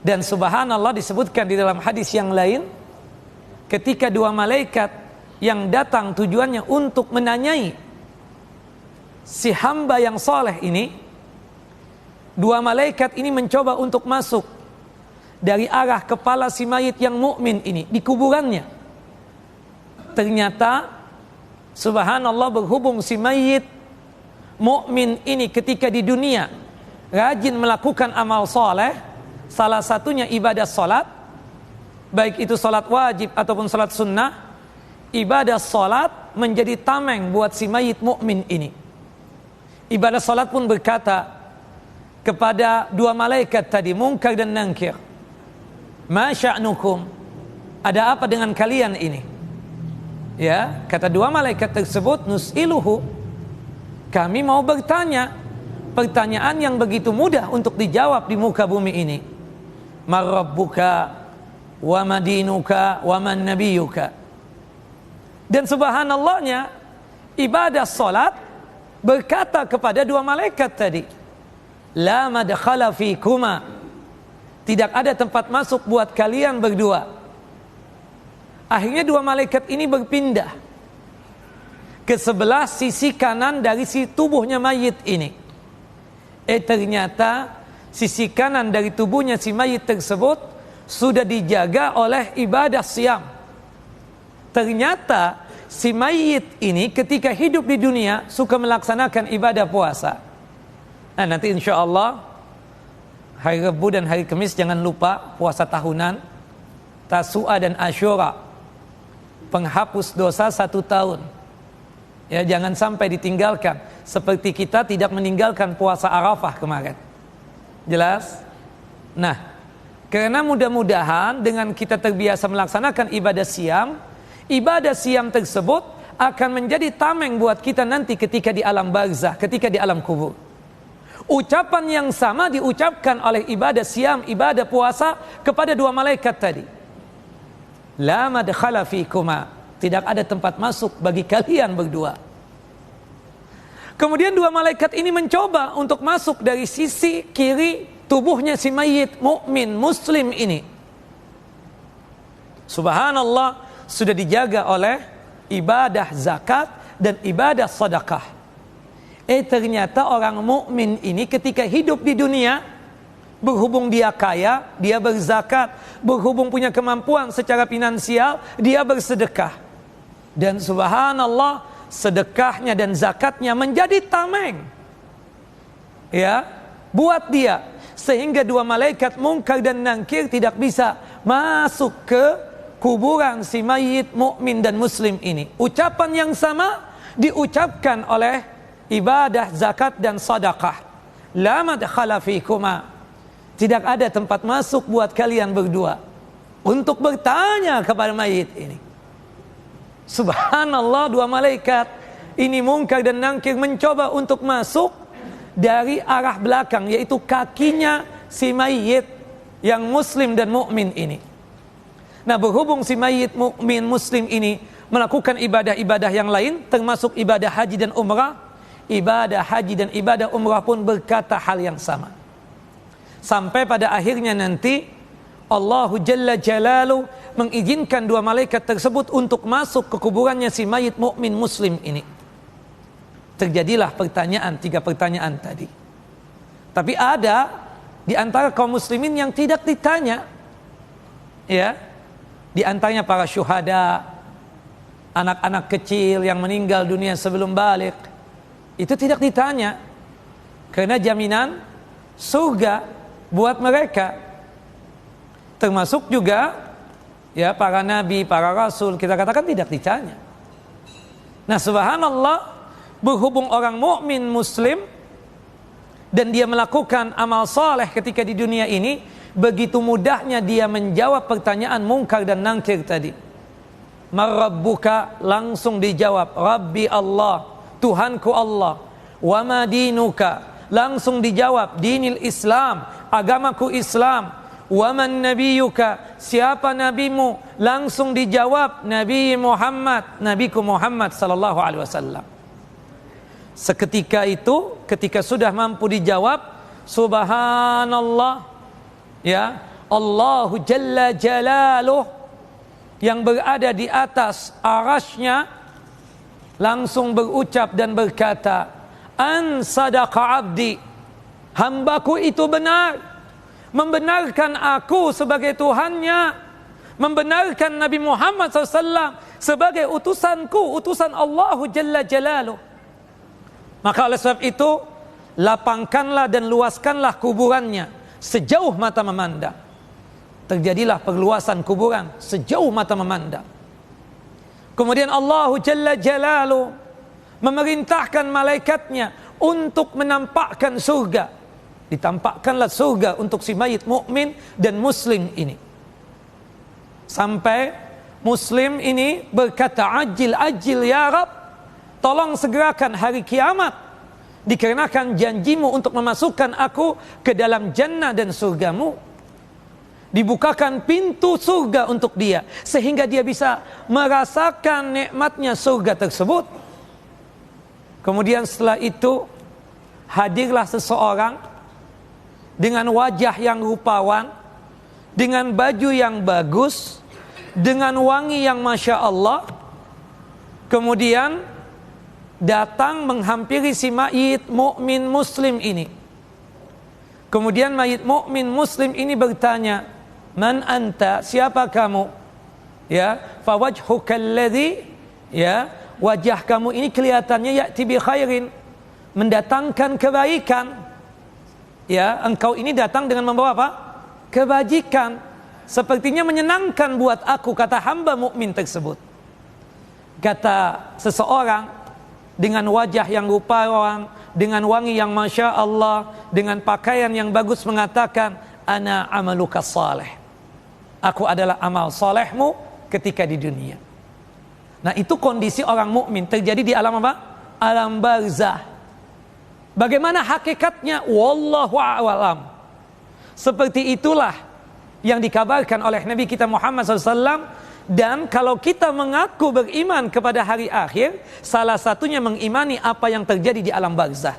Dan subhanallah disebutkan di dalam hadis yang lain, ketika dua malaikat yang datang tujuannya untuk menanyai si hamba yang soleh ini, dua malaikat ini mencoba untuk masuk dari arah kepala si mayit yang mukmin ini di kuburannya. Ternyata subhanallah, berhubung si mayit mukmin ini ketika di dunia rajin melakukan amal soleh, salah satunya ibadah solat, baik itu solat wajib ataupun solat sunnah. Ibadah solat menjadi tameng buat si mayit mukmin ini. Ibadah solat pun berkata kepada dua malaikat tadi, Munkar dan Nankir, ma sya'nukum, ada apa dengan kalian ini? Ya, kata dua malaikat tersebut, nus'iluhu, kami mau bertanya pertanyaan yang begitu mudah untuk dijawab di muka bumi ini. Man rabbuka wa madinuka wa man nabiyuka. Dan subhanallahnya, ibadah salat berkata kepada dua malaikat tadi, la madkhala fikuma, tidak ada tempat masuk buat kalian berdua. Akhirnya dua malaikat ini berpindah ke sebelah sisi kanan dari si tubuhnya mayit ini. Ternyata sisi kanan dari tubuhnya si mayit tersebut sudah dijaga oleh ibadah siam. Ternyata si mayit ini ketika hidup di dunia suka melaksanakan ibadah puasa. Nah, nanti insya Allah hari Rabu dan hari Kamis jangan lupa puasa tahunan, Tasu'a dan Asyura, penghapus dosa 1 tahun. Ya, jangan sampai ditinggalkan. Seperti kita tidak meninggalkan puasa Arafah kemarin. Jelas? Nah, karena mudah-mudahan dengan kita terbiasa melaksanakan ibadah siam tersebut akan menjadi tameng buat kita nanti ketika di alam barzah, ketika di alam kubur. Ucapan yang sama diucapkan oleh ibadah siam, ibadah puasa kepada dua malaikat tadi. La madkhala fikuma, tidak ada tempat masuk bagi kalian berdua. Kemudian dua malaikat ini mencoba untuk masuk dari sisi kiri tubuhnya si mayit mukmin muslim ini. Subhanallah, sudah dijaga oleh ibadah zakat dan ibadah sedekah. Ternyata orang mukmin ini ketika hidup di dunia, berhubung dia kaya, dia berzakat, berhubung punya kemampuan secara finansial, dia bersedekah. Dan subhanallah, sedekahnya dan zakatnya menjadi tameng, ya, buat dia, sehingga dua malaikat Munkar dan Nankir tidak bisa masuk ke kuburan si mayit mukmin dan muslim ini. Ucapan yang sama diucapkan oleh ibadah zakat dan sedekah. La madkhala fikuma, tidak ada tempat masuk buat kalian berdua, untuk bertanya kepada mayit ini. Subhanallah, dua malaikat ini Munkar dan Nankir mencoba untuk masuk dari arah belakang, yaitu kakinya si mayit yang muslim dan mukmin ini. Nah, berhubung si mayit mukmin muslim ini melakukan ibadah-ibadah yang lain, termasuk ibadah haji dan umrah, ibadah haji dan ibadah umrah pun berkata hal yang sama. Sampai pada akhirnya nanti Allahu Jalla Jalaluhu mengizinkan dua malaikat tersebut untuk masuk ke kuburannya si mayit mukmin muslim ini. Terjadilah pertanyaan, 3 pertanyaan tadi. Tapi ada di antara kaum muslimin yang tidak ditanya, ya. Di antaranya para syuhada, anak-anak kecil yang meninggal dunia sebelum balik, itu tidak ditanya, karena jaminan surga buat mereka. Termasuk juga ya para nabi, para rasul, kita katakan tidak ditanya. Nah, subhanallah, berhubung orang mukmin muslim dan dia melakukan amal saleh ketika di dunia ini, begitu mudahnya dia menjawab pertanyaan Munkar dan Nankir tadi. Man rabbuka, langsung dijawab, Rabbi Allah, Tuhanku Allah. Wa ma dinuka, langsung dijawab, dinil Islam, agamaku Islam. Wa man nabiyuka, siapa nabimu? Langsung dijawab, Nabi Muhammad, nabiku Muhammad sallallahu alaihi wasallam. Seketika itu, ketika sudah mampu dijawab, subhanallah, ya, Allahu Jalla Jalaluh yang berada di atas arasy-Nya langsung berucap dan berkata, an sadaqa abdi, hambaku itu benar, membenarkan aku sebagai Tuhannya, membenarkan Nabi Muhammad SAW sebagai utusanku, utusan Allahu Jalla Jalaluh. Maka oleh sebab itu, lapangkanlah dan luaskanlah kuburannya sejauh mata memandang. Terjadilah perluasan kuburan sejauh mata memandang. Kemudian Allahu Jalla Jalaluh memerintahkan malaikatnya untuk menampakkan surga. Ditampakkanlah surga untuk si mayit mukmin dan muslim ini. Sampai muslim ini berkata, ajil ajil ya Rab, tolong segerakan hari kiamat, dikarenakan janjimu untuk memasukkan aku ke dalam jannah dan surgamu. Dibukakan pintu surga untuk dia, sehingga dia bisa merasakan nikmatnya surga tersebut. Kemudian setelah itu hadirlah seseorang dengan wajah yang rupawan, dengan baju yang bagus, dengan wangi yang Masya Allah. Kemudian datang menghampiri si mayit mukmin muslim ini. Kemudian mayit mukmin muslim ini bertanya, man anta, siapa kamu? Ya, fawajhuka alladhi, ya, wajah kamu ini kelihatannya ya'ti bi khairin, mendatangkan kebaikan. Ya, engkau ini datang dengan membawa apa? Kebajikan. Sepertinya menyenangkan buat aku, kata hamba mukmin tersebut. Kata seseorang dengan wajah yang rupawan, dengan wangi yang Masya Allah, dengan pakaian yang bagus mengatakan, ana amaluka salih. Aku adalah amal solehmu ketika di dunia. Nah, itu kondisi orang mukmin terjadi di alam apa? Alam barzah. Bagaimana hakikatnya? Wallahu a'lam. Seperti itulah yang dikabarkan oleh Nabi kita Muhammad SAW. Dan kalau kita mengaku beriman kepada hari akhir, salah satunya mengimani apa yang terjadi di alam barzah.